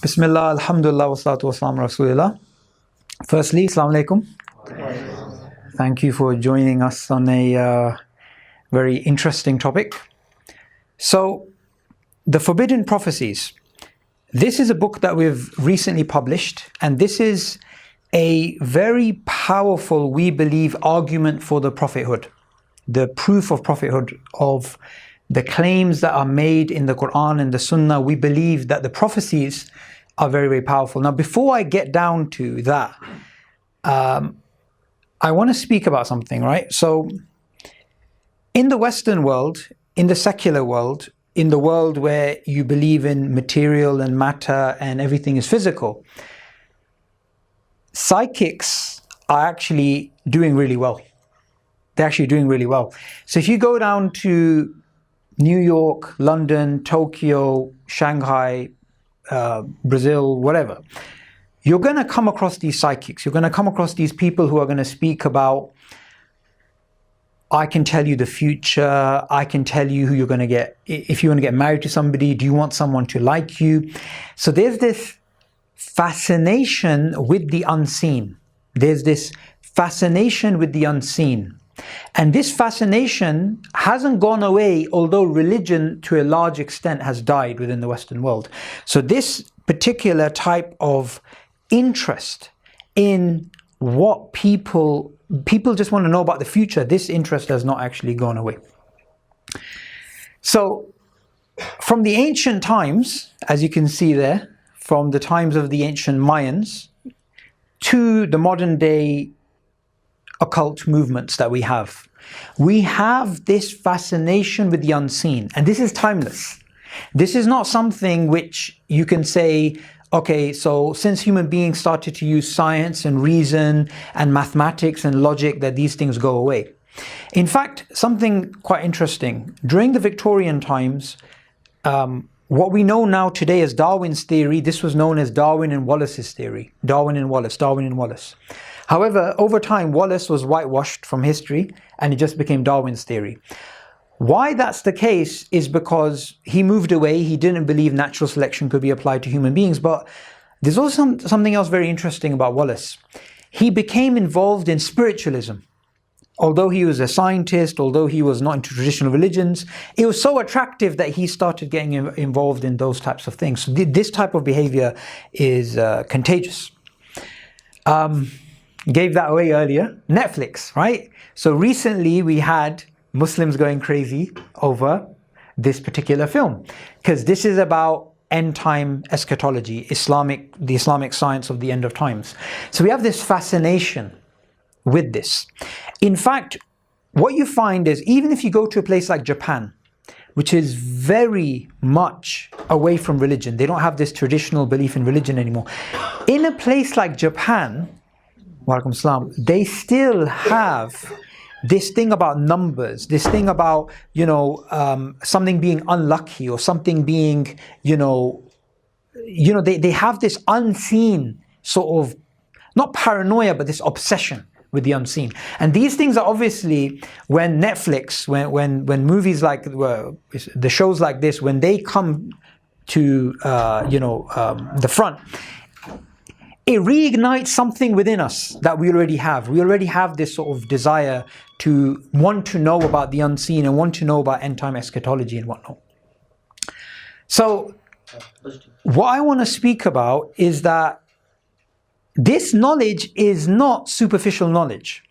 Bismillah, Alhamdulillah, wa salatu wa salam Rasulillah. Firstly, Assalamu alaikum. Thank you for joining us on a very interesting topic. So, the Forbidden Prophecies. This is a book that we've recently published, and this is a very powerful, we believe, argument for the prophethood, the proof of prophethood of the claims that are made in the Quran and the Sunnah. We believe that the prophecies are very, very powerful. Now, before I get down to that, I want to speak about something, right? So, in the Western world, in the secular world, in the world where you believe in material and matter and everything is physical, psychics are actually doing really well. They're actually doing really well. So if you go down to New York, London, Tokyo, Shanghai, Brazil, whatever, you're going to come across these psychics. You're going to come across these people who are going to speak about, I can tell you the future, I can tell you who you're going to get, if you want to get married to somebody, do you want someone to like you? So there's this fascination with the unseen. There's this fascination with the unseen. And this fascination hasn't gone away, although religion to a large extent has died within the Western world. So this particular type of interest in what people just want to know about the future, this interest has not actually gone away. So from the ancient times, as you can see there, from the times of the ancient Mayans to the modern day occult movements that we have this fascination with the unseen, and this is timeless. This is not something which you can say, okay, so since human beings started to use science and reason and mathematics and logic, that these things go away. In fact, something quite interesting, during the Victorian times, what we know now today as Darwin's theory, this was known as Darwin and Wallace's theory. Darwin and Wallace. However, over time, Wallace was whitewashed from history and it just became Darwin's theory. Why that's the case is because he moved away. He didn't believe natural selection could be applied to human beings. But there's also something else very interesting about Wallace. He became involved in spiritualism. Although he was a scientist, although he was not into traditional religions, it was so attractive that he started getting involved in those types of things. So this type of behavior is contagious. Gave that away earlier. Netflix, right? So recently we had Muslims going crazy over this particular film, because this is about end time eschatology, the Islamic science of the end of times. So we have this fascination with this. In fact, what you find is, even if you go to a place like Japan, which is very much away from religion, they don't have this traditional belief in religion anymore. In a place like Japan, Walaikum Salam, they still have this thing about numbers, this thing about, something being unlucky or something being, they have this unseen sort of, not paranoia, but this obsession with the unseen. And these things are obviously, when Netflix, when movies like, the shows like this, when they come to, the front, it reignites something within us that we already have. We already have this sort of desire to want to know about the unseen and want to know about end time eschatology and whatnot. So, what I want to speak about is that this knowledge is not superficial knowledge.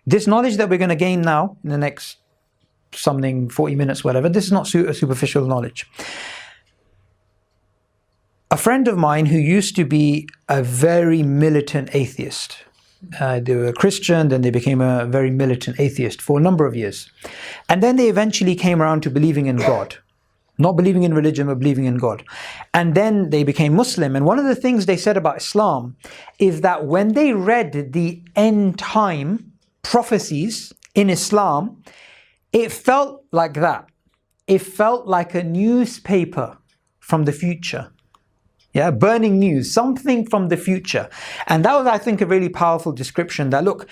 This knowledge that we're going to gain now in the next 40 minutes, whatever, this is not superficial knowledge. A friend of mine who used to be a very militant atheist, they were a Christian, then they became a very militant atheist for a number of years. And then they eventually came around to believing in God. Not believing in religion, but believing in God. And then they became Muslim. And one of the things they said about Islam is that when they read the end time prophecies in Islam, it felt like that. It felt like a newspaper from the future. Yeah, burning news, something from the future. And that was, I think, a really powerful description that, look,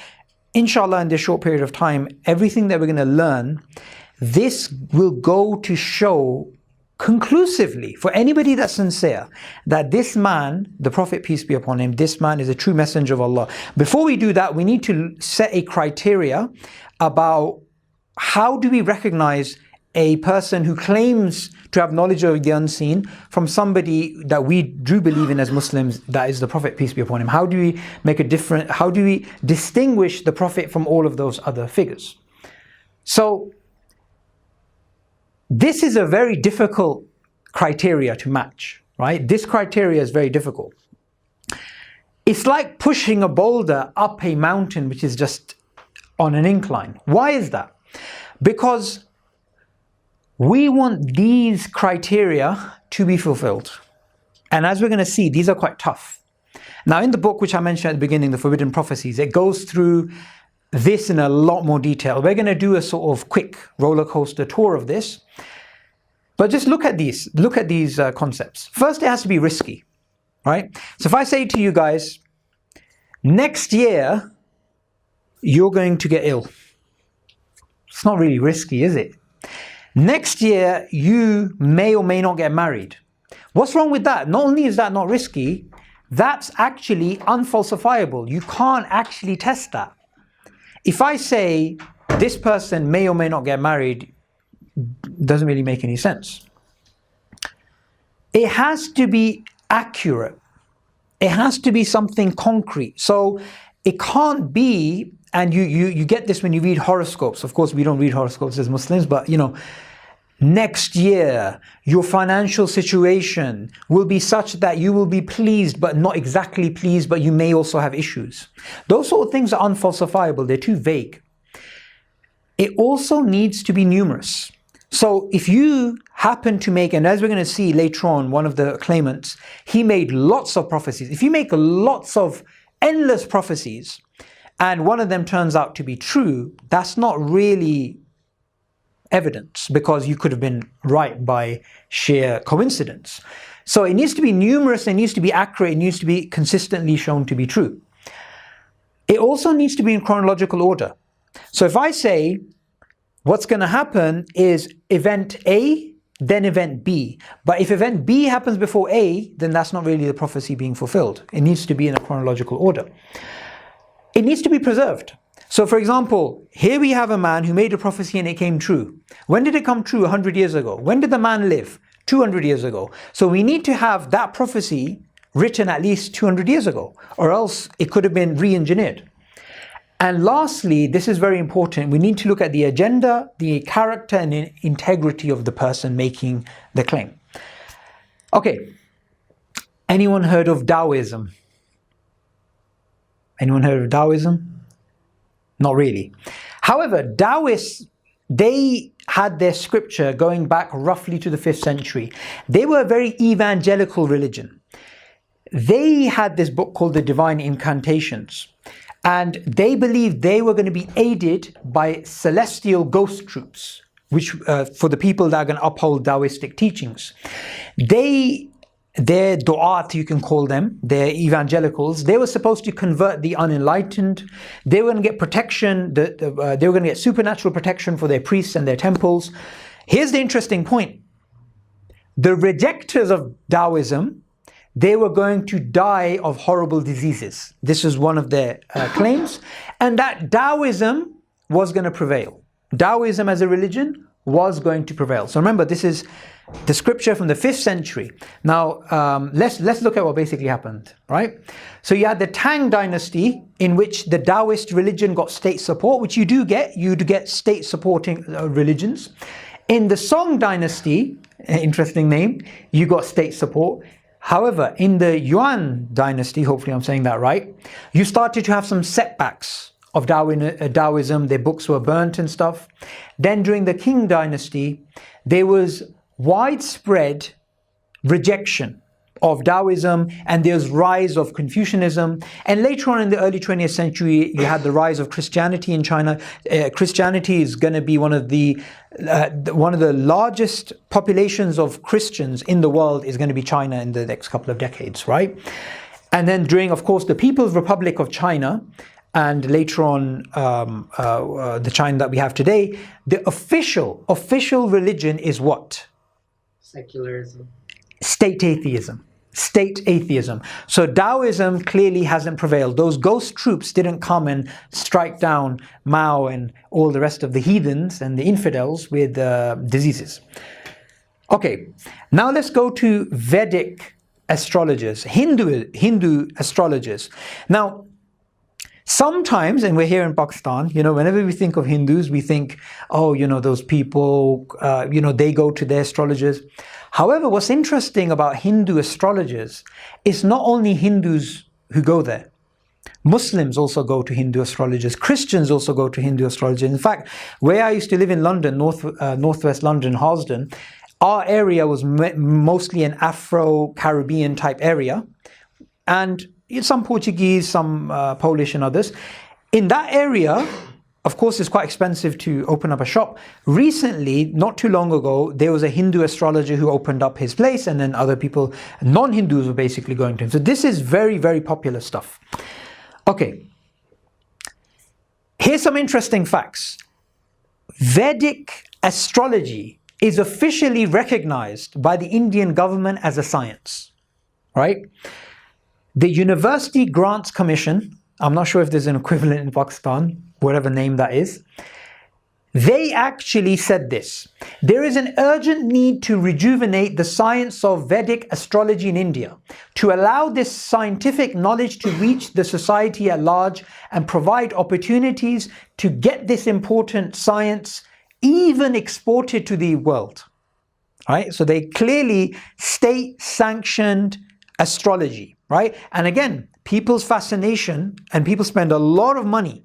inshallah, in this short period of time, everything that we're going to learn, this will go to show conclusively, for anybody that's sincere, that this man, the Prophet, peace be upon him, this man is a true messenger of Allah. Before we do that, we need to set a criteria about how do we recognize a person who claims to have knowledge of the unseen from somebody that we do believe in as Muslims, that is the Prophet, peace be upon him. How do we make a different, how do we distinguish the Prophet from all of those other figures? So this is a very difficult criteria to match, right? This criteria is very difficult. It's like pushing a boulder up a mountain which is just on an incline. Why is that? Because we want these criteria to be fulfilled. And as we're going to see, these are quite tough. Now, in the book which I mentioned at the beginning, The Forbidden Prophecies, it goes through this in a lot more detail. We're going to do a sort of quick roller coaster tour of this. But just look at these concepts. First, it has to be risky, right? So if I say to you guys, next year, you're going to get ill. It's not really risky, is it? Next year, you may or may not get married. What's wrong with that? Not only is that not risky, that's actually unfalsifiable. You can't actually test that. If I say this person may or may not get married, doesn't really make any sense. It has to be accurate. It has to be something concrete. So it can't be, and you get this when you read horoscopes. Of course, we don't read horoscopes as Muslims, but you know, next year, your financial situation will be such that you will be pleased, but not exactly pleased, but you may also have issues. Those sort of things are unfalsifiable. They're too vague. It also needs to be numerous. So if you happen to make, and as we're going to see later on, one of the claimants, he made lots of prophecies. If you make lots of endless prophecies, and one of them turns out to be true, that's not really evidence, because you could have been right by sheer coincidence. So it needs to be numerous, it needs to be accurate, it needs to be consistently shown to be true. It also needs to be in chronological order. So if I say, what's going to happen is event A, then event B. But if event B happens before A, then that's not really the prophecy being fulfilled. It needs to be in a chronological order. It needs to be preserved. So for example, here we have a man who made a prophecy and it came true. When did it come true? 100 years ago. When did the man live? 200 years ago. So we need to have that prophecy written at least 200 years ago, or else it could have been re-engineered. And lastly, this is very important, we need to look at the agenda, the character and the integrity of the person making the claim. Okay, anyone heard of Taoism? Anyone heard of Taoism? Not really. However, Taoists, they had their scripture going back roughly to the 5th century. They were a very evangelical religion. They had this book called the Divine Incantations. And they believed they were going to be aided by celestial ghost troops, which for the people that are going to uphold Taoistic teachings. Their du'at, you can call them, their evangelicals, they were supposed to convert the unenlightened. They were going to get protection, they were going to get supernatural protection for their priests and their temples. Here's the interesting point. The rejectors of Taoism, they were going to die of horrible diseases. This is one of their claims. And that Taoism was going to prevail. Taoism as a religion was going to prevail. So remember, this is the scripture from the 5th century. Now, let's look at what basically happened, right? So you had the Tang dynasty, in which the Taoist religion got state support, which you do get. You do get state supporting religions. In the Song dynasty, interesting name, you got state support. However, in the Yuan dynasty, hopefully I'm saying that right, you started to have some setbacks of Taoism. Their books were burnt and stuff. Then during the Qing dynasty, there was widespread rejection of Taoism, and there's rise of Confucianism. And later on in the early 20th century, you had the rise of Christianity in China. Christianity is going to be one of the largest populations of Christians in the world is going to be China in the next couple of decades, right? And then during, of course, the People's Republic of China, and later on the China that we have today, the official religion is what? Secularism. State atheism. State atheism. So Taoism clearly hasn't prevailed. Those ghost troops didn't come and strike down Mao and all the rest of the heathens and the infidels with diseases. Okay, now let's go to Vedic astrologers, Hindu astrologers. Now, sometimes, and we're here in Pakistan, whenever we think of Hindus, we think, oh, those people, they go to their astrologers. However, what's interesting about Hindu astrologers is not only Hindus who go there. Muslims also go to Hindu astrologers. Christians also go to Hindu astrologers. In fact, where I used to live in London, northwest London, Harlesden, our area was mostly an Afro-Caribbean type area. And some Portuguese, some Polish and others. In that area, of course, it's quite expensive to open up a shop. Recently, not too long ago, there was a Hindu astrologer who opened up his place, and then other people, non-Hindus, were basically going to him. So this is very, very popular stuff. Okay. Here's some interesting facts. Vedic astrology is officially recognized by the Indian government as a science, right? The University Grants Commission, I'm not sure if there's an equivalent in Pakistan, whatever name that is, they actually said this: there is an urgent need to rejuvenate the science of Vedic astrology in India, to allow this scientific knowledge to reach the society at large and provide opportunities to get this important science even exported to the world. Right? So they clearly state-sanctioned astrology, right? And again, people's fascination, and people spend a lot of money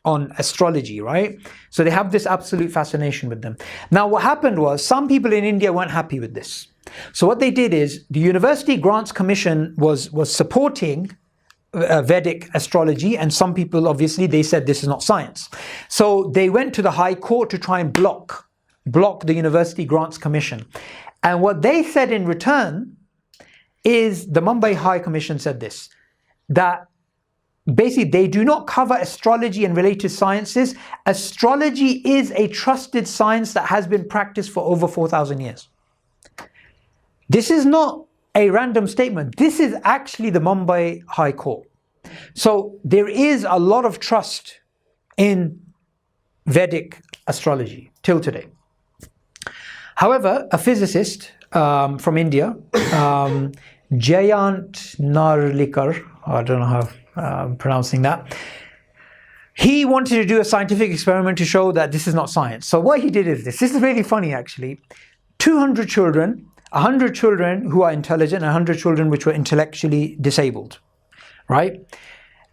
on astrology, right? So they have this absolute fascination with them. Now, what happened was some people in India weren't happy with this. So what they did is the University Grants Commission was supporting Vedic astrology, and some people, obviously, they said this is not science. So they went to the High Court to try and block the University Grants Commission. And what they said in return is, the Mumbai High Commission said this, that basically they do not cover astrology and related sciences. Astrology is a trusted science that has been practiced for over 4,000 years. This is not a random statement. This is actually the Mumbai High Court. So there is a lot of trust in Vedic astrology till today. However, a physicist from India, Jayant Narlikar, I don't know how I'm pronouncing that, he wanted to do a scientific experiment to show that this is not science. So what he did is this. This is really funny, actually. 200 children, 100 children who are intelligent, and 100 children which were intellectually disabled, right?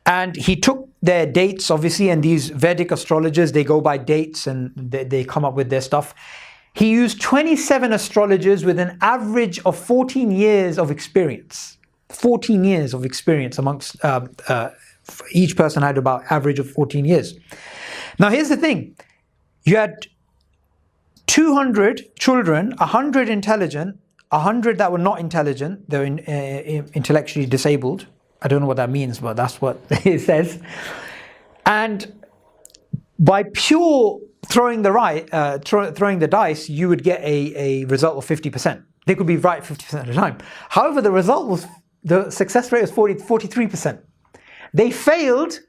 And he took their dates, obviously, and these Vedic astrologers, they go by dates and they come up with their stuff. He used 27 astrologers with an average of 14 years of experience. 14 years of experience amongst, each person had about average of 14 years. Now here's the thing. You had 200 children, 100 intelligent, 100 that were not intelligent, they were intellectually disabled. I don't know what that means, but that's what it says. And by pure throwing the dice, you would get a result of 50%. They could be right 50% of the time. However, the success rate was 43%. They failed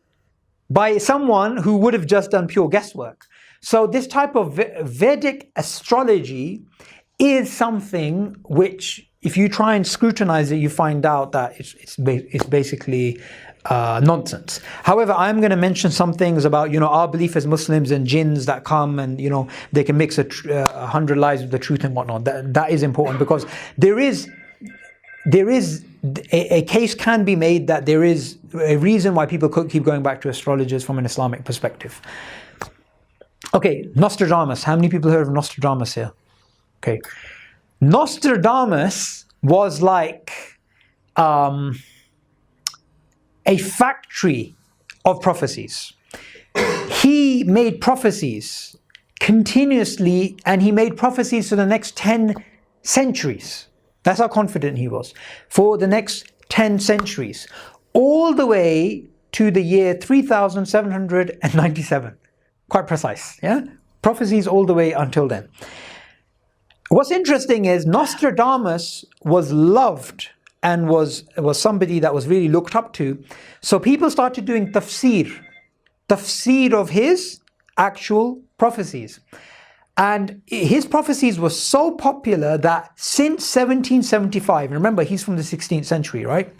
by someone who would have just done pure guesswork. So this type of Vedic astrology is something which, if you try and scrutinize it, you find out that it's basically nonsense. However, I'm going to mention some things about, our belief as Muslims and jinns that come and, they can mix 100 lies with the truth and whatnot. That is important, because there is a case can be made that there is a reason why people could keep going back to astrologers from an Islamic perspective. Okay, Nostradamus. How many people heard of Nostradamus here? Okay. Nostradamus was like a factory of prophecies. He made prophecies continuously, and he made prophecies for the next 10 centuries. That's how confident he was. For the next 10 centuries, all the way to the year 3797. Quite precise, yeah? Prophecies all the way until then. What's interesting is Nostradamus was loved and was somebody that was really looked up to. So people started doing tafsir of his actual prophecies. And his prophecies were so popular that since 1775, remember he's from the 16th century, right?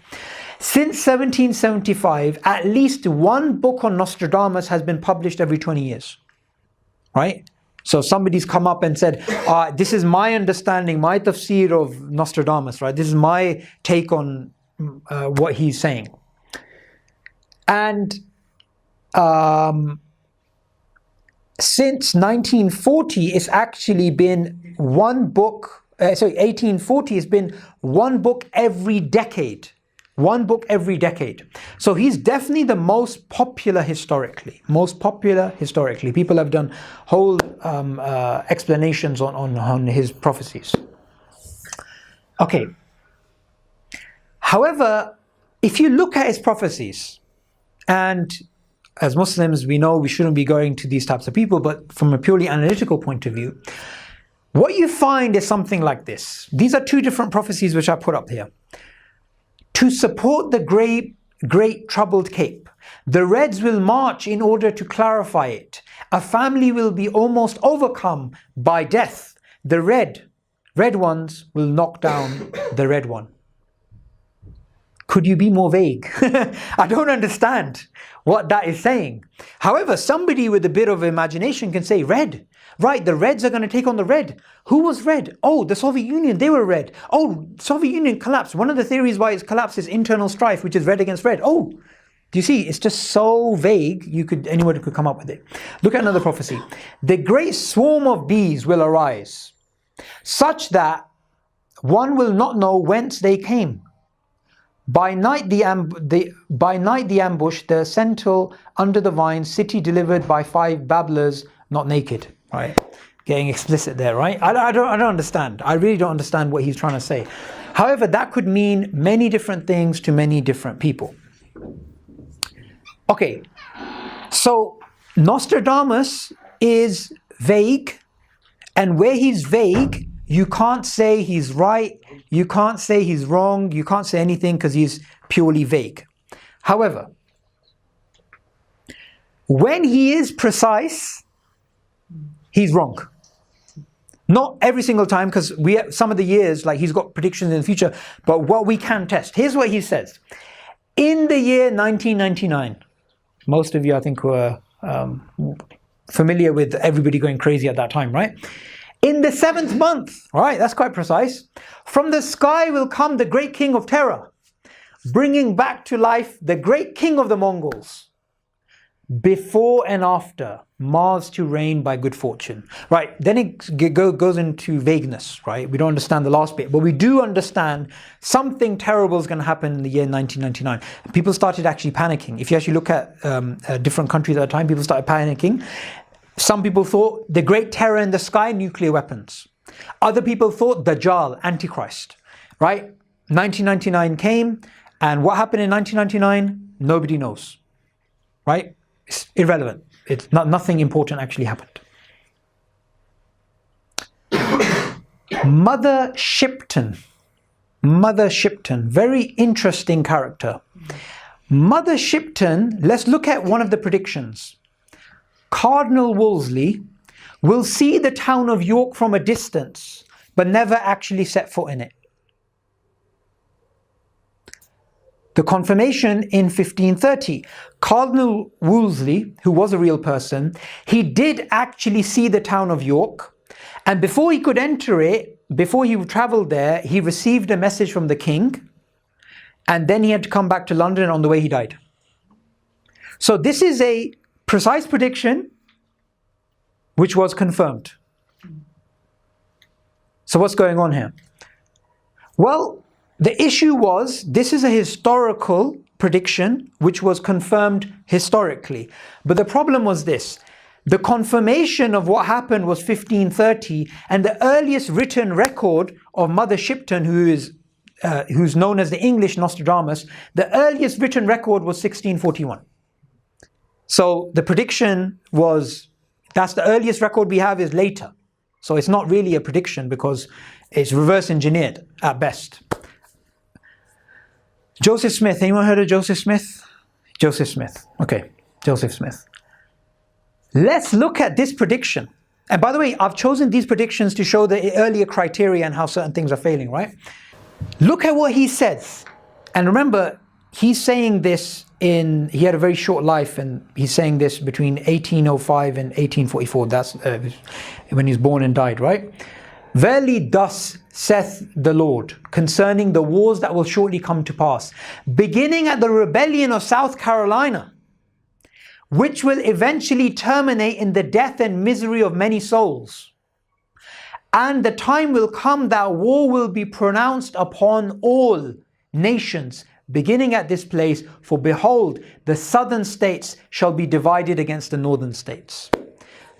Since 1775, at least one book on Nostradamus has been published every 20 years, right? So somebody's come up and said, this is my understanding, my tafsir of Nostradamus, right? This is my take on what he's saying. And since 1940, it's actually been one book, 1840, it's been one book every decade. One book every decade. So he's definitely the most popular historically. People have done whole explanations on his prophecies. Okay. However, if you look at his prophecies, and as Muslims, we know we shouldn't be going to these types of people, but from a purely analytical point of view, what you find is something like this. These are two different prophecies which I put up here. To support the great troubled cape, the Reds will march in order to clarify it. A family will be almost overcome by death. The red ones will knock down the red one. Could you be more vague? I don't understand what that is saying. However, somebody with a bit of imagination can say red. Right, the Reds are going to take on the red. Who was red? Oh, the Soviet Union, they were red. Oh, Soviet Union collapsed. One of the theories why it's collapsed is internal strife, which is red against red. Oh, do you see? It's just so vague, anyone could come up with it. Look at another prophecy. The great swarm of bees will arise, such that one will not know whence they came. By night the ambush, the sentinel under the vine, city delivered by 5 babblers, not naked. Right, getting explicit there, right? I don't understand. I really don't understand what he's trying to say. However, that could mean many different things to many different people. Okay, so Nostradamus is vague, and where he's vague, you can't say he's right, you can't say he's wrong, you can't say anything because he's purely vague. However, when he is precise, he's wrong. Not every single time, because some of the years, like he's got predictions in the future, but what we can test. Here's what he says. In the year 1999, most of you I think were familiar with everybody going crazy at that time, right? In the 7th month, right, that's quite precise, from the sky will come the great king of terror, bringing back to life the great king of the Mongols. Before and after, Mars to reign by good fortune. Right, then it goes into vagueness, right? We don't understand the last bit, but we do understand something terrible is going to happen in the year 1999. People started actually panicking. If you actually look at different countries at the time, people started panicking. Some people thought the great terror in the sky, nuclear weapons. Other people thought Dajjal, Antichrist, right? 1999 came, and what happened in 1999? Nobody knows, right? It's irrelevant. It's nothing important actually happened. Mother Shipton, very interesting character. Mother Shipton, let's look at one of the predictions. Cardinal Wolsey will see the town of York from a distance, but never actually set foot in it. The confirmation in 1530. Cardinal Wolsey, who was a real person, he did actually see the town of York, and before he could enter it, before he traveled there, he received a message from the king, and then he had to come back to London, and on the way he died. So this is a precise prediction which was confirmed. So what's going on here? Well, the issue was, this is a historical prediction which was confirmed historically. But the problem was this. The confirmation of what happened was 1530, and the earliest written record of Mother Shipton, who's known as the English Nostradamus, the earliest written record was 1641. So the prediction was, that's the earliest record we have is later. So it's not really a prediction because it's reverse engineered at best. Joseph Smith, anyone heard of Joseph Smith? Joseph Smith, okay, Joseph Smith. Let's look at this prediction. And by the way, I've chosen these predictions to show the earlier criteria and how certain things are failing, right? Look at what he says. And remember, he's saying this he had a very short life, and he's saying this between 1805 and 1844. That's when he's born and died, right? Verily thus saith the Lord concerning the wars that will shortly come to pass, beginning at the rebellion of South Carolina, which will eventually terminate in the death and misery of many souls. And the time will come that war will be pronounced upon all nations, beginning at this place, for behold, the southern states shall be divided against the northern states.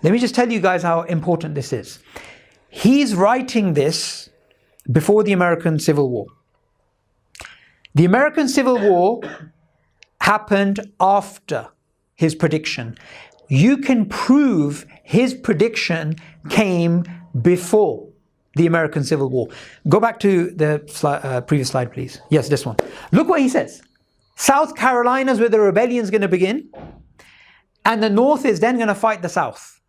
Let me just tell you guys how important this is. He's writing this before the American Civil War. The American Civil War happened after his prediction. You can prove his prediction came before the American Civil War. Go back to the previous slide, please. Yes, this one. Look what he says. South Carolina is where the rebellion is going to begin, and the North is then going to fight the South.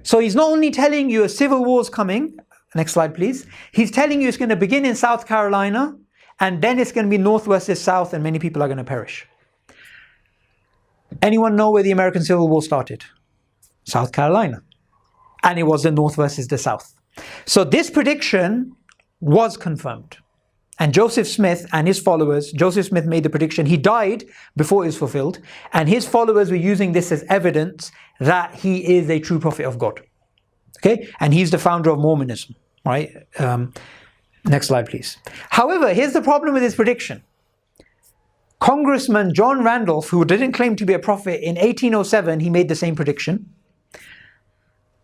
So he's not only telling you a civil war is coming. Next slide, please. He's telling you it's going to begin in South Carolina, and then it's going to be North versus South, and many people are going to perish. Anyone know where the American Civil War started? South Carolina. And it was the North versus the South. So this prediction was confirmed. And Joseph Smith and his followers, Joseph Smith made the prediction, he died before it was fulfilled, and his followers were using this as evidence that he is a true prophet of God. Okay? And he's the founder of Mormonism, right? Next slide, please. However, here's the problem with his prediction. Congressman John Randolph, who didn't claim to be a prophet, in 1807, he made the same prediction.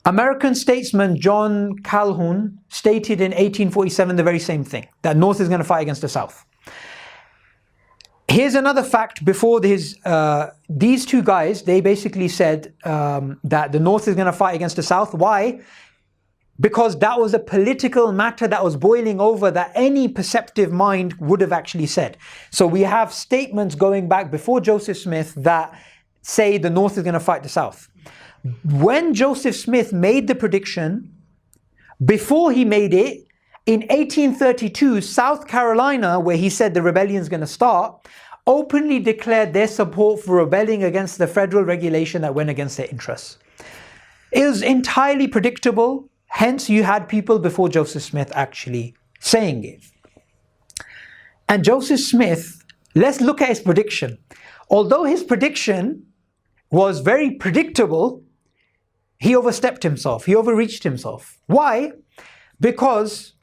American statesman John Calhoun stated in 1847 the very same thing, that North is going to fight against the South. Here's another fact before these two guys, they basically said that the North is going to fight against the South. Why? Because that was a political matter that was boiling over that any perceptive mind would have actually said. So we have statements going back before Joseph Smith that say the North is going to fight the South. When Joseph Smith made the prediction, before he made it, in 1832, South Carolina, where he said the rebellion is going to start, openly declared their support for rebelling against the federal regulation that went against their interests. It was entirely predictable. Hence, you had people before Joseph Smith actually saying it. And Joseph Smith, let's look at his prediction. Although his prediction was very predictable, he overstepped himself. He overreached himself. Why? Because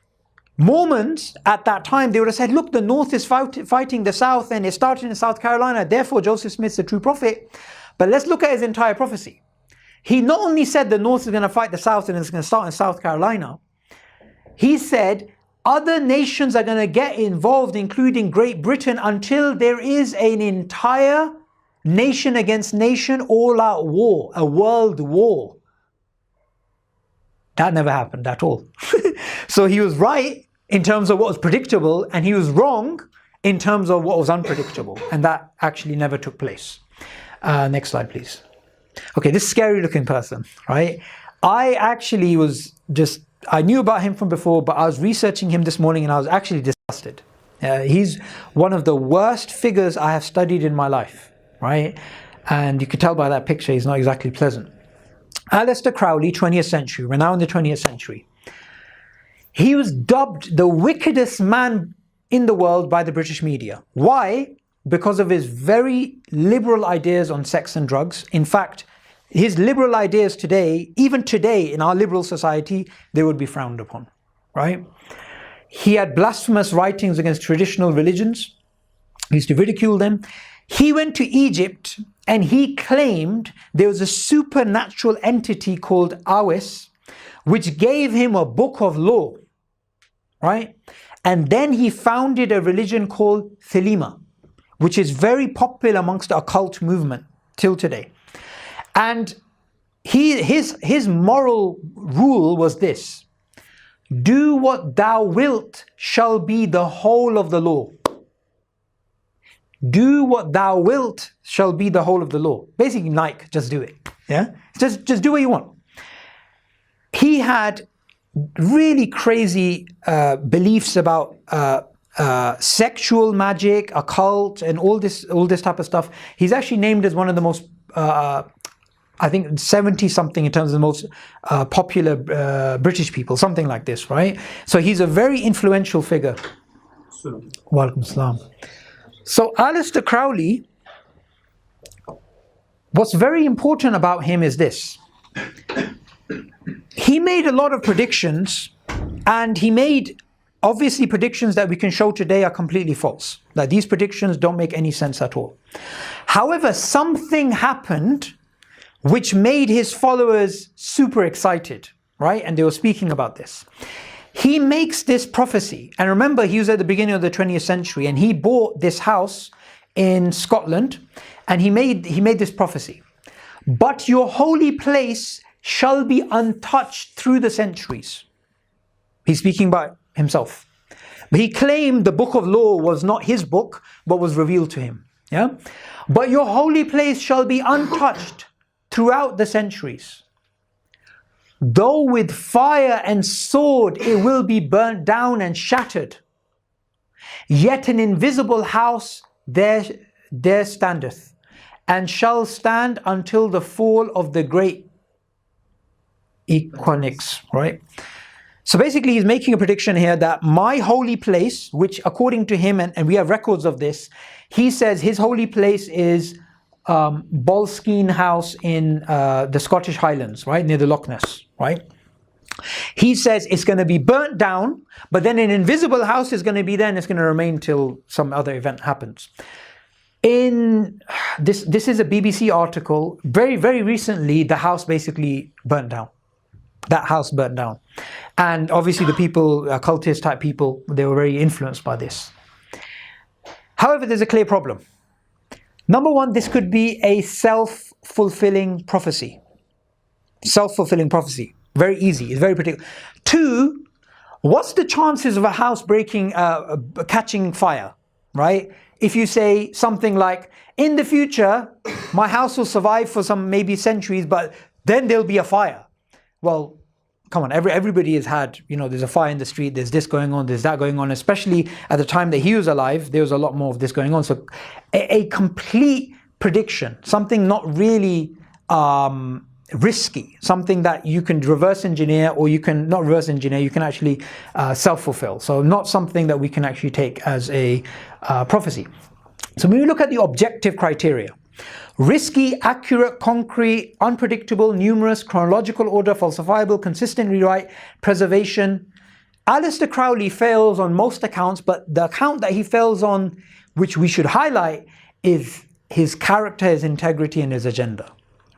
Mormons at that time, they would have said, look, the North is fighting the South, and it started in South Carolina. Therefore, Joseph Smith's the true prophet. But let's look at his entire prophecy. He not only said the North is going to fight the South and it's going to start in South Carolina, he said other nations are going to get involved, including Great Britain, until there is an entire nation against nation, all-out war, a world war. That never happened at all. So he was right in terms of what was predictable, and he was wrong in terms of what was unpredictable. And that actually never took place. Next slide, please. Okay, this scary looking person, right? I actually I knew about him from before, but I was researching him this morning and I was actually disgusted. He's one of the worst figures I have studied in my life, right? And you could tell by that picture, he's not exactly pleasant. Aleister Crowley, 20th century, renowned in the 20th century. He was dubbed the wickedest man in the world by the British media. Why? Because of his very liberal ideas on sex and drugs. In fact, his liberal ideas today, even today in our liberal society, they would be frowned upon, right? He had blasphemous writings against traditional religions. He used to ridicule them. He went to Egypt and he claimed there was a supernatural entity called Awis, which gave him a book of law, right? And then he founded a religion called Thelema, which is very popular amongst the occult movement till today. And his moral rule was this: do what thou wilt shall be the whole of the law. Do what thou wilt shall be the whole of the law. Basically, Nike, just do it. Yeah, just do what you want. He had really crazy beliefs about sexual magic, occult, and all this type of stuff. He's actually named as one of the most, I think 70 something in terms of the most popular British people, something like this, right? So he's a very influential figure. Walaikum salam. So Aleister Crowley, what's very important about him is this. He made a lot of predictions, and he made obviously predictions that we can show today are completely false. That these predictions don't make any sense at all. However, something happened which made his followers super excited, right? And they were speaking about this. He makes this prophecy, and remember, he was at the beginning of the 20th century, and he bought this house in Scotland, and he made this prophecy. But your holy place shall be untouched through the centuries. He's speaking about himself. But he claimed the book of law was not his book, but was revealed to him. Yeah? But your holy place shall be untouched throughout the centuries. Though with fire and sword it will be burnt down and shattered, yet an invisible house there standeth, and shall stand until the fall of the great equinox, right? So basically he's making a prediction here that my holy place, which according to him, and we have records of this, he says his holy place is Boleskine House in the Scottish Highlands, right, near the Loch Ness, right? He says it's going to be burnt down, but then an invisible house is going to be there, and it's going to remain till some other event happens. In this is a BBC article. Very, very recently, the house basically burnt down. That house burnt down, and obviously the people, cultist type people, they were very influenced by this. However, there's a clear problem. Number one, this could be a self-fulfilling prophecy. Self-fulfilling prophecy. Very easy. It's very predictable. Two, what's the chances of a house catching fire, right? If you say something like, in the future, my house will survive for some maybe centuries, but then there'll be a fire. Well, come on, everybody has had, there's a fire in the street, there's this going on, there's that going on, especially at the time that he was alive, there was a lot more of this going on. So a complete prediction, something not really risky, something that you can reverse engineer, or you can not reverse engineer, you can actually self-fulfill. So not something that we can actually take as a prophecy. So when we look at the objective criteria, risky, accurate, concrete, unpredictable, numerous, chronological order, falsifiable, consistently right, preservation. Aleister Crowley fails on most accounts, but the account that he fails on, which we should highlight, is his character, his integrity, and his agenda,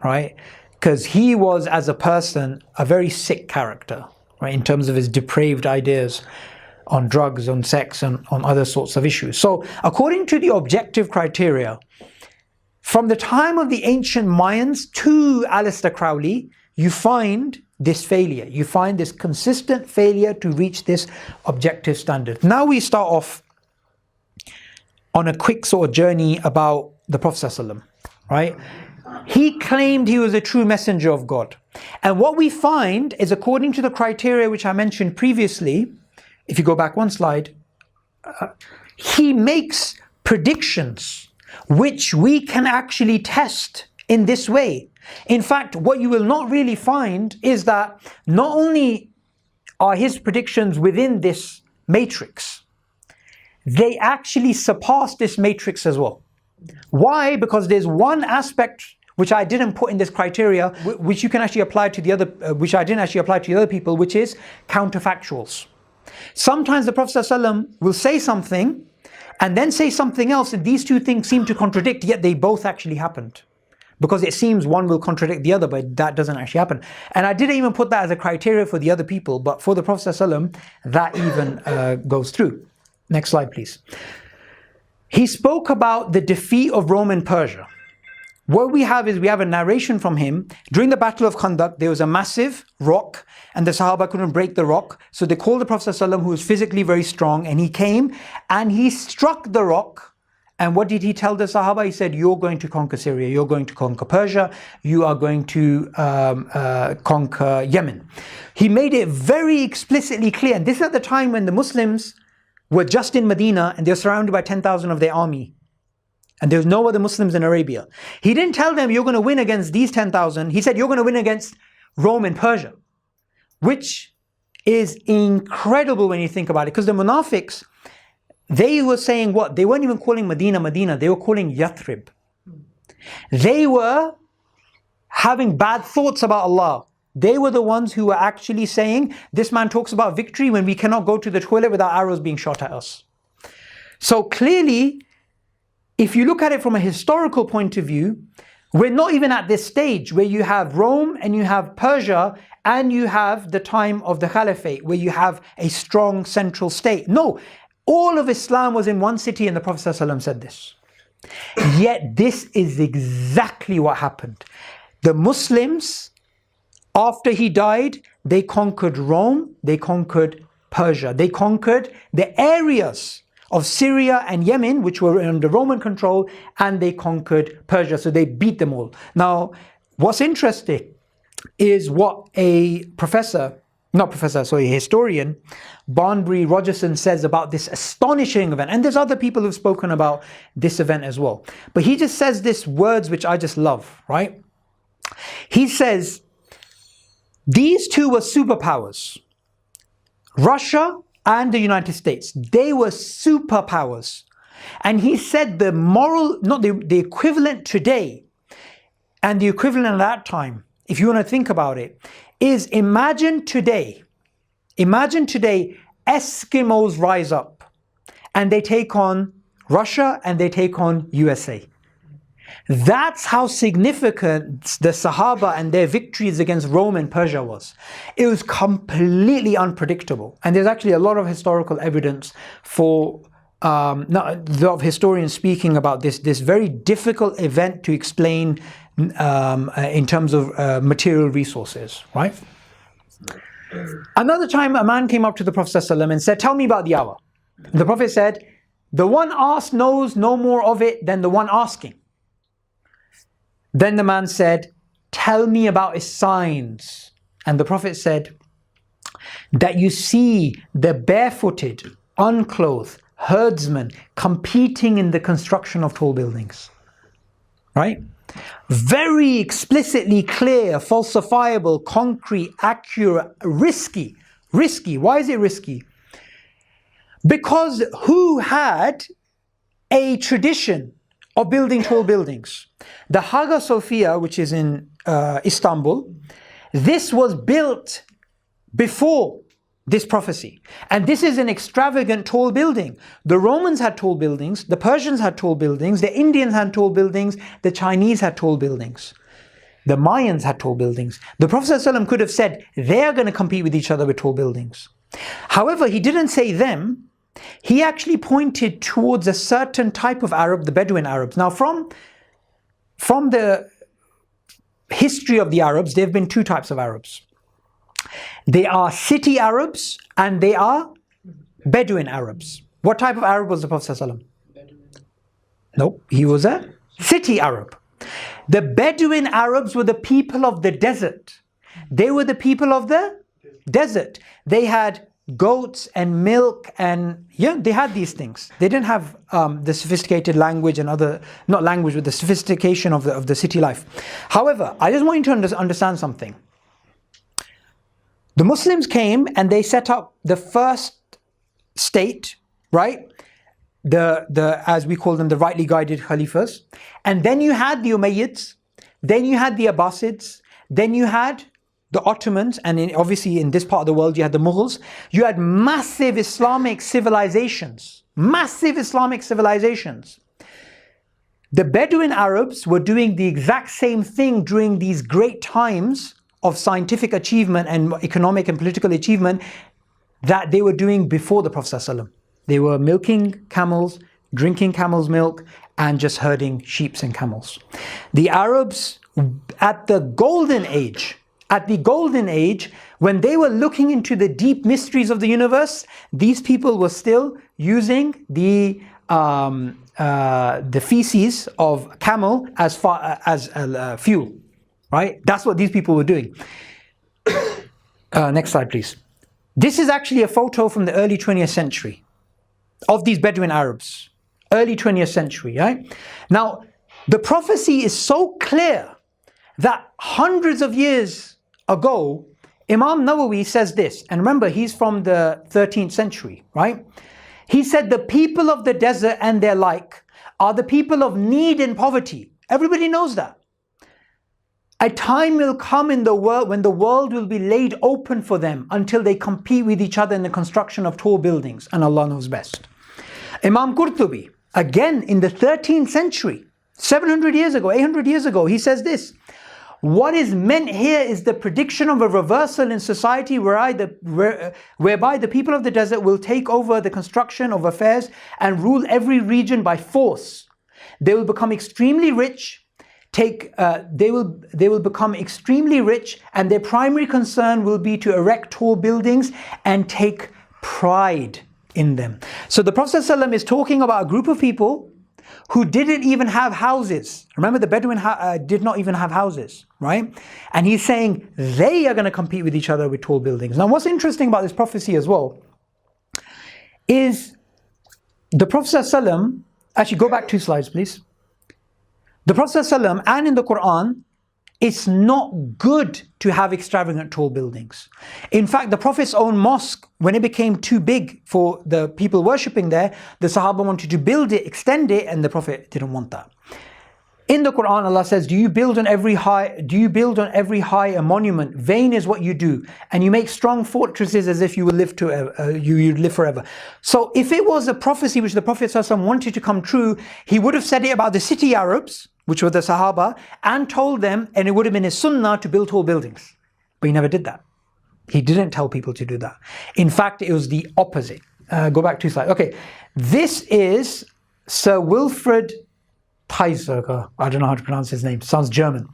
right? Because he was, as a person, a very sick character, right, in terms of his depraved ideas on drugs, on sex, and on other sorts of issues. So according to the objective criteria, from the time of the ancient Mayans to Aleister Crowley, you find this failure. You find this consistent failure to reach this objective standard. Now we start off on a quick sort of journey about the Prophet ﷺ, right? He claimed he was a true messenger of God. And what we find is, according to the criteria which I mentioned previously, if you go back one slide, he makes predictions which we can actually test in this way. In fact, what you will not really find is that not only are his predictions within this matrix, they actually surpass this matrix as well. Why? Because there's one aspect which I didn't put in this criteria, which you can actually apply to the other, which I didn't actually apply to the other people, which is counterfactuals. Sometimes the Prophet ﷺ will say something and then say something else, and these two things seem to contradict, yet they both actually happened. Because it seems one will contradict the other, but that doesn't actually happen. And I didn't even put that as a criteria for the other people, but for the Prophet ﷺ, that even goes through. Next slide, please. He spoke about the defeat of Rome and Persia. what we have is we have a narration from him. During the Battle of Khandaq, there was a massive rock and the Sahaba couldn't break the rock. So they called the Prophet ﷺ, who was physically very strong, and he came and he struck the rock. And what did he tell the Sahaba? He said, you're going to conquer Syria, you're going to conquer Persia, you are going to conquer Yemen. He made it very explicitly clear. And this is at the time when the Muslims were just in Medina and they were surrounded by 10,000 of their army. And there was no other Muslims in Arabia. He didn't tell them you're going to win against these 10,000. He said you're going to win against Rome and Persia, which is incredible when you think about it. Because the Munafiqs, they were saying what? They weren't even calling Medina, Medina. They were calling Yathrib. They were having bad thoughts about Allah. They were the ones who were actually saying, this man talks about victory when we cannot go to the toilet without arrows being shot at us. So clearly, if you look at it from a historical point of view, we're not even at this stage where you have Rome and you have Persia and you have the time of the Caliphate where you have a strong central state. No, all of Islam was in one city and the Prophet ﷺ said this. Yet this is exactly what happened. The Muslims, after he died, they conquered Rome, they conquered Persia, they conquered the areas of Syria and Yemen, which were under Roman control, and they conquered Persia. So they beat them all. Now, what's interesting is what a historian, Barnbury Rogerson, says about this astonishing event. And there's other people who've spoken about this event as well. But he just says these words which I just love, right? He says, these two were superpowers, Russia and the United States. They were superpowers. And he said the moral, not the equivalent today and the equivalent at that time, if you want to think about it, is imagine today Eskimos rise up and they take on Russia and they take on USA. That's how significant the Sahaba and their victories against Rome and Persia was. It was completely unpredictable. And there's actually a lot of historical evidence for a lot of historians speaking about this very difficult event to explain in terms of material resources, right? Another time a man came up to the Prophet ﷺ and said, tell me about the hour. The Prophet said, the one asked knows no more of it than the one asking. Then the man said, tell me about its signs. And the Prophet said, that you see the barefooted, unclothed herdsmen competing in the construction of tall buildings. Right? Very explicitly clear, falsifiable, concrete, accurate, risky. Risky. Why is it risky? Because who had a tradition of building tall buildings? The Hagia Sophia, which is in Istanbul, this was built before this prophecy. And this is an extravagant tall building. The Romans had tall buildings, the Persians had tall buildings, the Indians had tall buildings, the Chinese had tall buildings. The Mayans had tall buildings. The Prophet ﷺ could have said, they are going to compete with each other with tall buildings. However, he didn't say them. He actually pointed towards a certain type of Arab, the Bedouin Arabs. Now, from the history of the Arabs, there have been two types of Arabs. They are city Arabs and they are Bedouin Arabs. What type of Arab was the Prophet ﷺ? No, he was a city Arab. The Bedouin Arabs were the people of the desert. They were the people of the desert. They had goats and milk and they had these things. They didn't have the sophisticated language and not language, but the sophistication of the city life. However, I just want you to understand something. The Muslims came and they set up the first state, right? As we call them, the rightly guided Khalifas. And then you had the Umayyads, then you had the Abbasids, then you had the Ottomans, and obviously in this part of the world you had the Mughals. You had massive Islamic civilizations. Massive Islamic civilizations. The Bedouin Arabs were doing the exact same thing during these great times of scientific achievement and economic and political achievement that they were doing before the Prophet ﷺ. They were milking camels, drinking camel's milk, and just herding sheep and camels. The Arabs at the golden age, when they were looking into the deep mysteries of the universe, these people were still using the feces of camel as fuel, right? That's what these people were doing. Next slide, please. This is actually a photo from the early 20th century of these Bedouin Arabs. Early 20th century, right? Now, the prophecy is so clear that hundreds of years ago, Imam Nawawi says this, and remember, he's from the 13th century, right? He said, the people of the desert and their like are the people of need and poverty. Everybody knows that. A time will come in the world when the world will be laid open for them until they compete with each other in the construction of tall buildings, and Allah knows best. Imam Qurtubi, again in the 13th century, 700 years ago, 800 years ago, he says this: what is meant here is the prediction of a reversal in society whereby the people of the desert will take over the construction of affairs and rule every region by force. They will become extremely rich. They will become extremely rich, and their primary concern will be to erect tall buildings and take pride in them. So the Prophet ﷺ is talking about a group of people who didn't even have houses. Remember, the Bedouin did not even have houses, right? And he's saying they are going to compete with each other with tall buildings. Now, what's interesting about this prophecy as well is the Prophet ﷺ, actually go back 2 slides, please. The Prophet ﷺ, and in the Quran, it's not good to have extravagant tall buildings. In fact, the Prophet's own mosque, when it became too big for the people worshipping there, the Sahaba wanted to build it, extend it, and the Prophet didn't want that. In the Quran, Allah says, do you build on every high a monument? Vain is what you do, and you make strong fortresses as if you will live you'd live forever. So if it was a prophecy which the Prophet ﷺ wanted to come true, he would have said it about the city Arabs, which were the Sahaba, and told them, and it would have been his sunnah to build tall buildings. But he never did that. He didn't tell people to do that. In fact, it was the opposite. Go back 2 slides. Okay, this is Sir Wilfrid Theiserger. I don't know how to pronounce his name. Sounds German.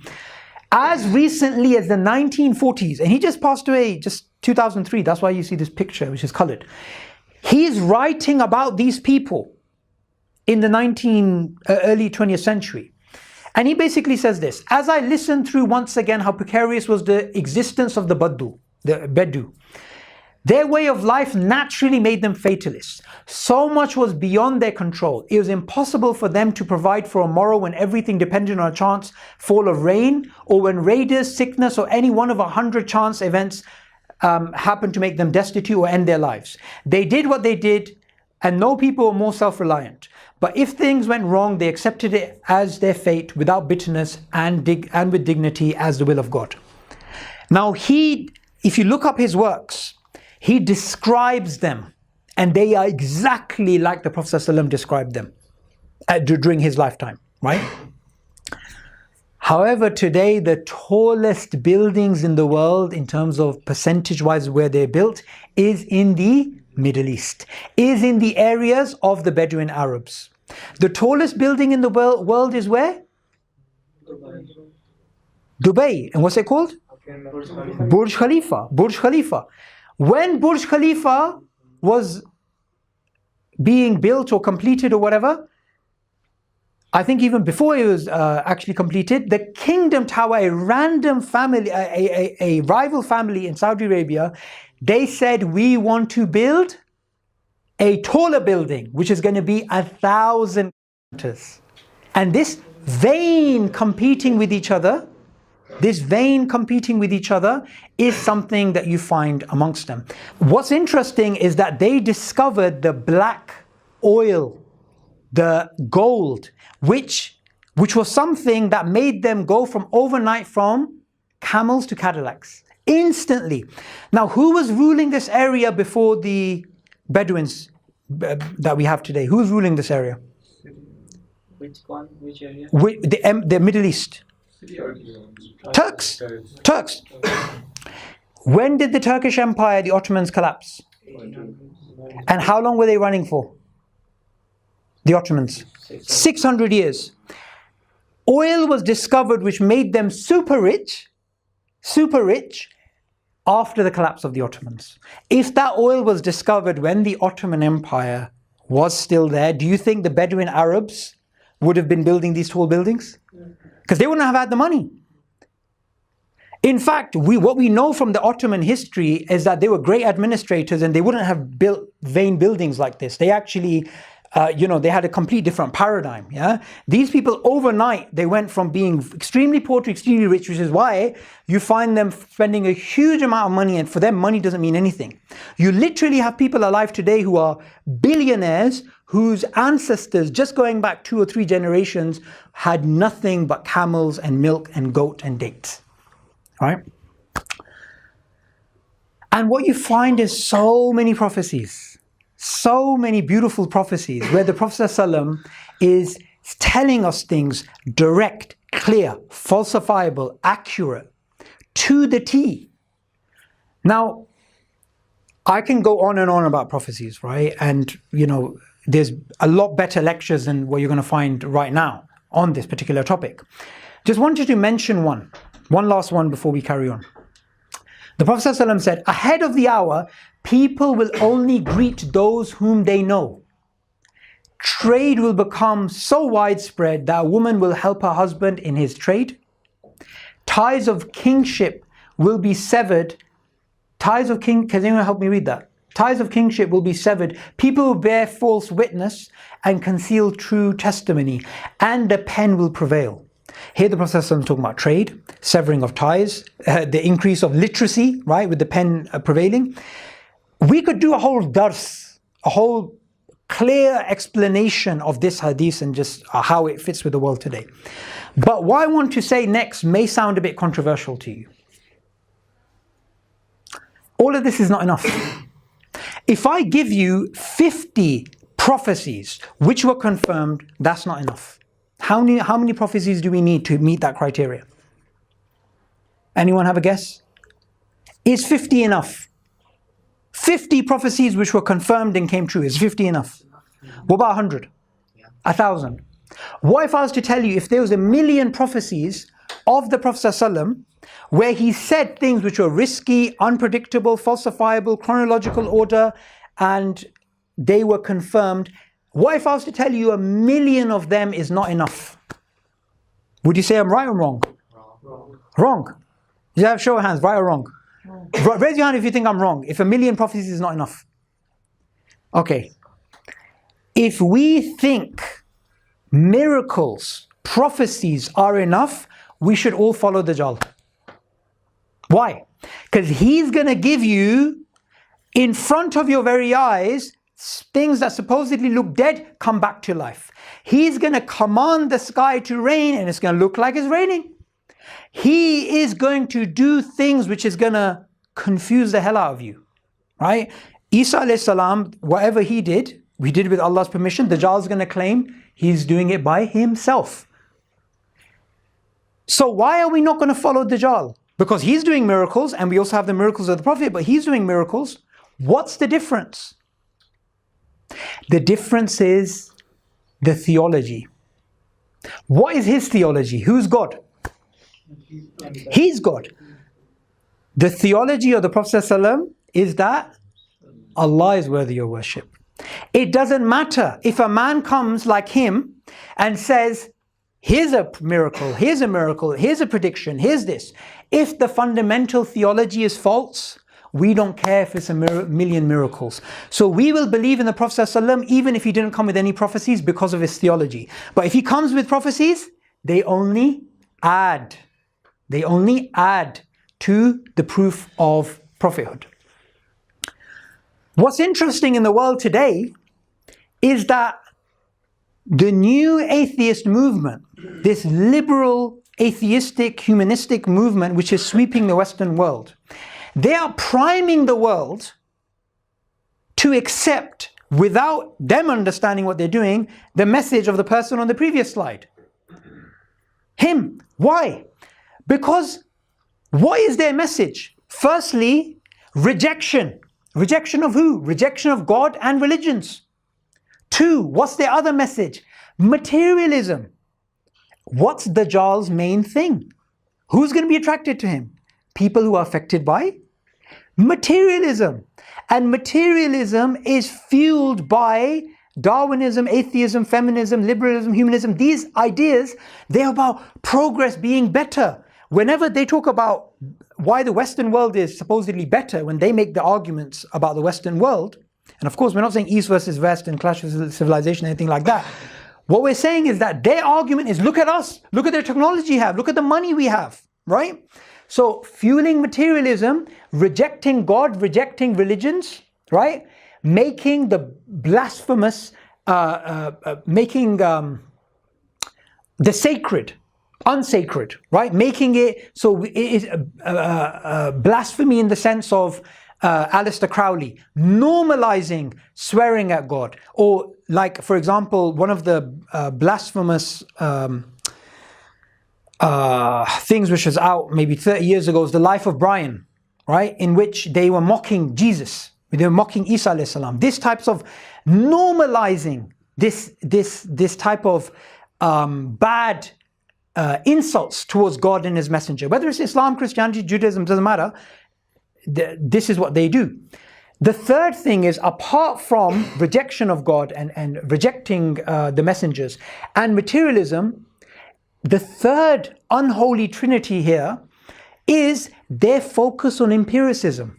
As recently as the 1940s, and he just passed away just 2003. That's why you see this picture, which is colored. He's writing about these people in the early 20th century. And he basically says this: as I listened through once again how precarious was the existence of the Bedou, their way of life naturally made them fatalists. So much was beyond their control. It was impossible for them to provide for a morrow when everything depended on a chance fall of rain, or when raiders, sickness, or any one of 100 chance events happened to make them destitute or end their lives. They did what they did, and no people were more self-reliant. But if things went wrong, they accepted it as their fate without bitterness and with dignity as the will of God. Now if you look up his works, he describes them, and they are exactly like the Prophet ﷺ described them during his lifetime, right? However, today the tallest buildings in the world, in terms of percentage-wise where they're built, is in the Middle East, is in the areas of the Bedouin Arabs. The tallest building in the world is where? Dubai. And what's it called? Burj Khalifa. Burj Khalifa. When Burj Khalifa was being built or completed or whatever, I think even before it was actually completed, the Kingdom Tower, a random family, a rival family in Saudi Arabia, they said, we want to build a taller building, which is going to be 1,000 meters. And this vain competing with each other is something that you find amongst them. What's interesting is that they discovered the black oil, the gold, which was something that made them go from overnight from camels to Cadillacs. Instantly. Now, who was ruling this area before the Bedouins that we have today? Who was ruling this area? Which one? Which area? The Middle East. Turks. When did the Turkish Empire, the Ottomans, collapse? And how long were they running for? The Ottomans. 600 years. Oil was discovered which made them super rich after the collapse of the Ottomans. If that oil was discovered when the Ottoman Empire was still there, do you think the Bedouin Arabs would have been building these tall buildings? Because they wouldn't have had the money. In fact, what we know from the Ottoman history is that they were great administrators and they wouldn't have built vain buildings like this. They actually, they had a complete different paradigm. Yeah, these people overnight, they went from being extremely poor to extremely rich, which is why you find them spending a huge amount of money, and for them money doesn't mean anything. You literally have people alive today who are billionaires whose ancestors, just going back 2 or 3 generations, had nothing but camels and milk and goat and dates. Right? And what you find is so many prophecies, so many beautiful prophecies where the Prophet ﷺ is telling us things direct, clear, falsifiable, accurate, to the T. Now, I can go on and on about prophecies, right? And, there's a lot better lectures than what you're going to find right now on this particular topic. Just wanted to mention one last one before we carry on. The Prophet ﷺ said, ahead of the hour, people will only greet those whom they know. Trade will become so widespread that a woman will help her husband in his trade. Ties of kingship will be severed. Can anyone help me read that? Ties of kingship will be severed. People will bear false witness and conceal true testimony, and the pen will prevail. Here the Prophet ﷺ talking about trade, severing of ties, the increase of literacy, right, with the pen prevailing. We could do a whole dars, a whole clear explanation of this hadith and just how it fits with the world today. But what I want to say next may sound a bit controversial to you. All of this is not enough. If I give you 50 prophecies which were confirmed, that's not enough. How many prophecies do we need to meet that criteria? Anyone have a guess? Is 50 enough? 50 prophecies which were confirmed and came true. Is 50 enough? What about 100? 1,000? What if I was to tell you, if there was 1,000,000 prophecies of the Prophet ﷺ where he said things which were risky, unpredictable, falsifiable, chronological order, and they were confirmed, what if I was to tell you 1,000,000 of them is not enough? Would you say I'm right or wrong? Wrong. You have show of hands, right or wrong? Raise your hand if you think I'm wrong. If 1,000,000 prophecies is not enough. Okay. If we think miracles, prophecies are enough, we should all follow Dajjal. Why? Because he's going to give you, in front of your very eyes, things that supposedly look dead come back to life. He's going to command the sky to rain and it's going to look like it's raining. He is going to do things which is going to confuse the hell out of you. Right? Isa alayhi salam, whatever he did with Allah's permission. Dajjal is going to claim he's doing it by himself. So why are we not going to follow Dajjal? Because he's doing miracles, and we also have the miracles of the Prophet, but he's doing miracles. What's the difference? The difference is the theology. What is his theology? Who's God? He's God. The theology of the Prophet ﷺ is that Allah is worthy of worship. It doesn't matter if a man comes like him and says, here's a miracle, here's a prediction, here's this. If the fundamental theology is false, we don't care if it's 1,000,000 miracles. So we will believe in the Prophet ﷺ even if he didn't come with any prophecies because of his theology. But if he comes with prophecies, they only add to the proof of prophethood. What's interesting in the world today is that the new atheist movement, this liberal, atheistic, humanistic movement which is sweeping the Western world, they are priming the world to accept, without them understanding what they're doing, the message of the person on the previous slide. Him. Why? Because what is their message? Firstly, rejection. Rejection of who? Rejection of God and religions. Two, what's their other message? Materialism. What's Dajjal's main thing? Who's going to be attracted to him? People who are affected by materialism. And materialism is fueled by Darwinism, atheism, feminism, liberalism, humanism. These ideas, they're about progress being better. Whenever they talk about why the Western world is supposedly better, when they make the arguments about the Western world, and of course we're not saying East versus West and clash of civilization, anything like that. What we're saying is that their argument is, look at us, look at the technology we have, look at the money we have, right? So fueling materialism, rejecting God, rejecting religions, right? Making the blasphemous, making the sacred unsacred, right? Making it so it is blasphemy in the sense of Aleister Crowley, normalizing swearing at God. Or like, for example, one of the blasphemous things which was out maybe 30 years ago was The Life of Brian, right? In which they were mocking Jesus. They were mocking Isa alayhi salam. This types of normalizing this type of bad insults towards God and His Messenger. Whether it's Islam, Christianity, Judaism, doesn't matter. This is what they do. The third thing is, apart from rejection of God and rejecting the messengers and materialism, the third unholy trinity here is their focus on empiricism.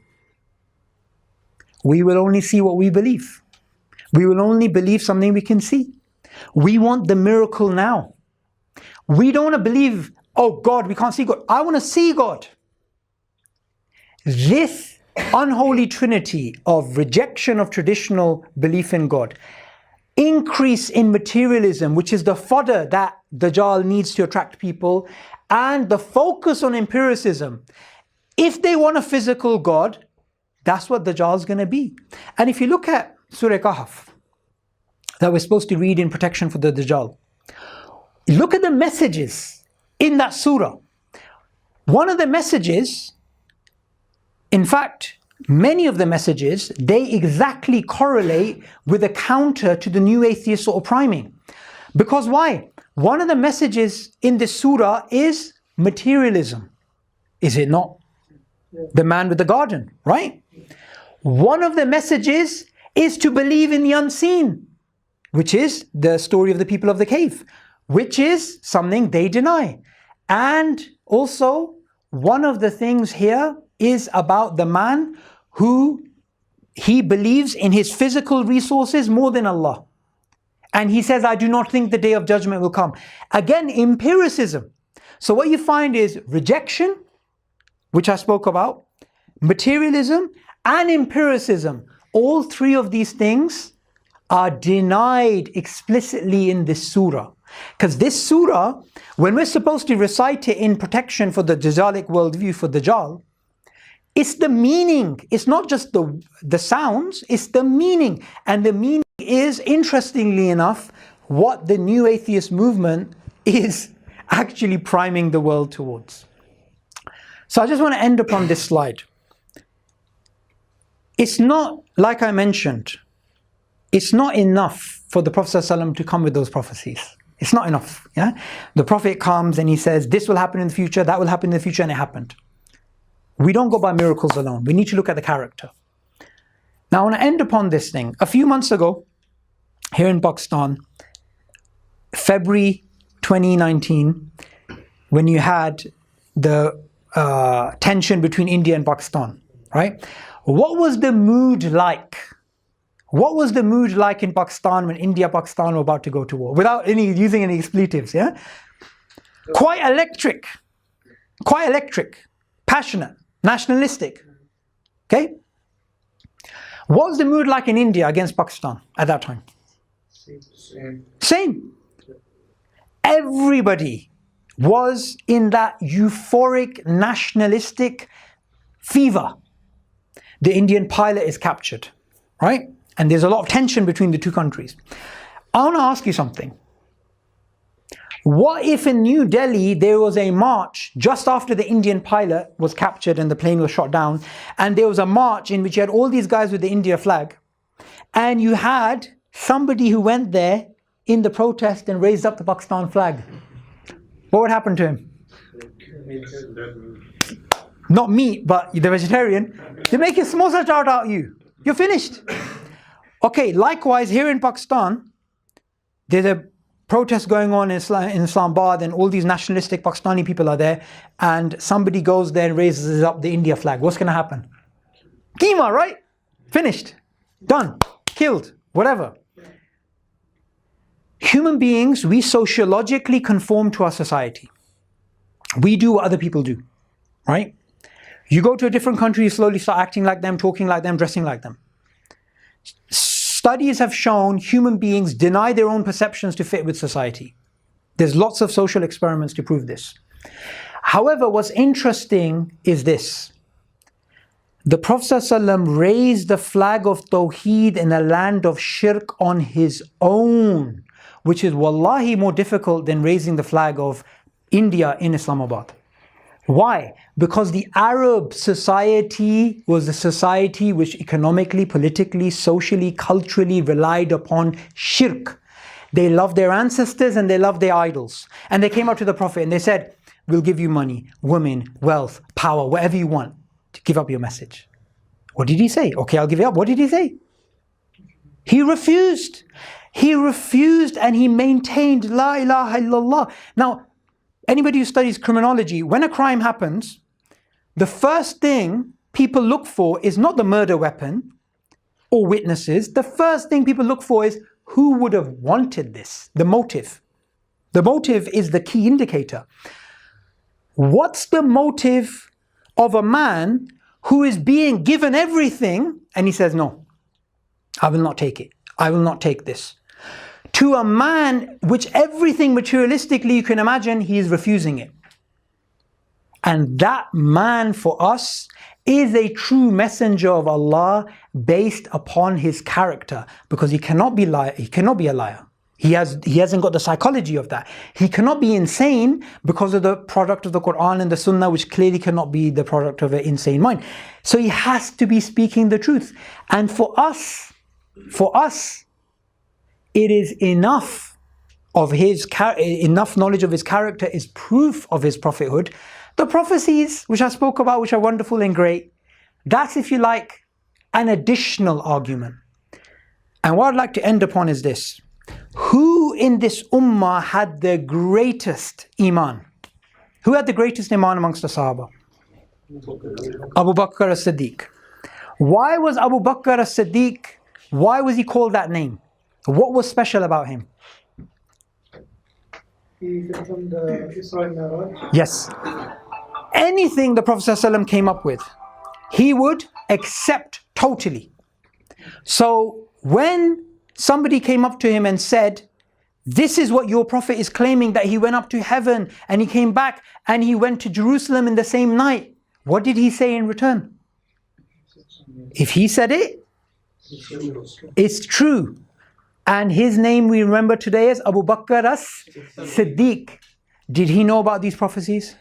We will only see what we believe. We will only believe something we can see. We want the miracle now. We don't want to believe, oh God, we can't see God. I want to see God. This unholy trinity of rejection of traditional belief in God, increase in materialism, which is the fodder that Dajjal needs to attract people, and the focus on empiricism. If they want a physical God, that's what Dajjal is going to be. And if you look at Surah Kahf, that we're supposed to read in protection for the Dajjal, look at the messages in that surah. One of the messages, in fact, many of the messages, they exactly correlate with a counter to the new atheist sort of priming. Because why? One of the messages in this surah is materialism. Is it not? The man with the garden, right? One of the messages is to believe in the unseen, which is the story of the people of the cave, which is something they deny. And also, one of the things here is about the man who he believes in his physical resources more than Allah. And he says, I do not think the day of judgment will come. Again, empiricism. So what you find is rejection, which I spoke about, materialism and empiricism. All three of these things are denied explicitly in this surah. Because this surah, when we're supposed to recite it in protection for the Dajjalic worldview, for Dajjal, it's the meaning. It's not just the sounds, it's the meaning. And the meaning is, interestingly enough, what the new atheist movement is actually priming the world towards. So I just want to end upon this slide. It's not, like I mentioned, it's not enough for the Prophet ﷺ to come with those prophecies. It's not enough. Yeah? The Prophet comes and he says, this will happen in the future, that will happen in the future, and it happened. We don't go by miracles alone. We need to look at the character. Now I want to end upon this thing. A few months ago, here in Pakistan, February 2019, when you had the tension between India and Pakistan, right? What was the mood like? What was the mood like in Pakistan when India and Pakistan were about to go to war? Without using any expletives, yeah? Quite electric, passionate, nationalistic, okay? What was the mood like in India against Pakistan at that time? Same. Everybody was in that euphoric, nationalistic fever. The Indian pilot is captured, right? And there's a lot of tension between the two countries. I want to ask you something. What if in New Delhi there was a march just after the Indian pilot was captured and the plane was shot down, and there was a march in which you had all these guys with the India flag, and you had somebody who went there in the protest and raised up the Pakistan flag, what would happen to him? Not meat, but the vegetarian. They make a samosa chaat out of you. You're finished. Okay, likewise, here in Pakistan, there's a protest going on in Islamabad, and all these nationalistic Pakistani people are there, and somebody goes there and raises up the India flag. What's going to happen? Keema, right? Finished. Done. Killed. Whatever. Human beings, we sociologically conform to our society. We do what other people do, right? You go to a different country, you slowly start acting like them, talking like them, dressing like them. Studies have shown human beings deny their own perceptions to fit with society. There's lots of social experiments to prove this. However, what's interesting is this. The Prophet ﷺ raised the flag of Tawheed in a land of shirk on his own, which is wallahi more difficult than raising the flag of India in Islamabad. Why? Because the Arab society was a society which economically, politically, socially, culturally relied upon shirk. They loved their ancestors and they loved their idols. And they came up to the Prophet and they said, we'll give you money, women, wealth, power, whatever you want to give up your message. What did he say? Okay, I'll give it up. What did he say? He refused. He refused and he maintained La ilaha illallah. Now, anybody who studies criminology, when a crime happens, the first thing people look for is not the murder weapon or witnesses. The first thing people look for is who would have wanted this, the motive. The motive is the key indicator. What's the motive of a man who is being given everything and he says, no, I will not take it. I will not take this. To a man which everything materialistically you can imagine, he is refusing it. And that man for us is a true messenger of Allah based upon his character, because he cannot be a liar. He hasn't got the psychology of that. He cannot be insane because of the product of the Quran and the Sunnah, which clearly cannot be the product of an insane mind. So he has to be speaking the truth. And for us, it is enough of enough knowledge of his character is proof of his prophethood. The prophecies which I spoke about, which are wonderful and great, that's, if you like, an additional argument. And what I'd like to end upon is this. Who in this ummah had the greatest iman? Who had the greatest iman amongst the Sahaba? Abu Bakr as-Siddiq. Why was Abu Bakr as-Siddiq, why was he called that name? What was special about him? He performed the Isra and Mi'raj. Yes. Anything the Prophet ﷺ came up with, he would accept totally. So when somebody came up to him and said, this is what your Prophet is claiming, that he went up to heaven and he came back and he went to Jerusalem in the same night, what did he say in return? If he said it, it's true. And his name we remember today as Abu Bakr as-Siddiq. Did he know about these prophecies?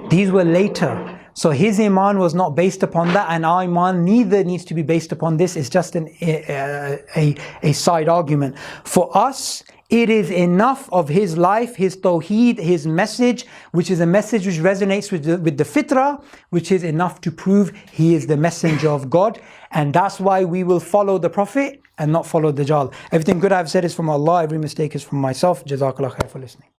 These were later. So his iman was not based upon that, and our iman neither needs to be based upon this. It's just a side argument. For us, it is enough of his life, his tawheed, his message, which is a message which resonates with the fitrah, which is enough to prove he is the messenger of God. And that's why we will follow the Prophet and not follow Dajjal. Everything good I've said is from Allah, every mistake is from myself. Jazakallah khair for listening.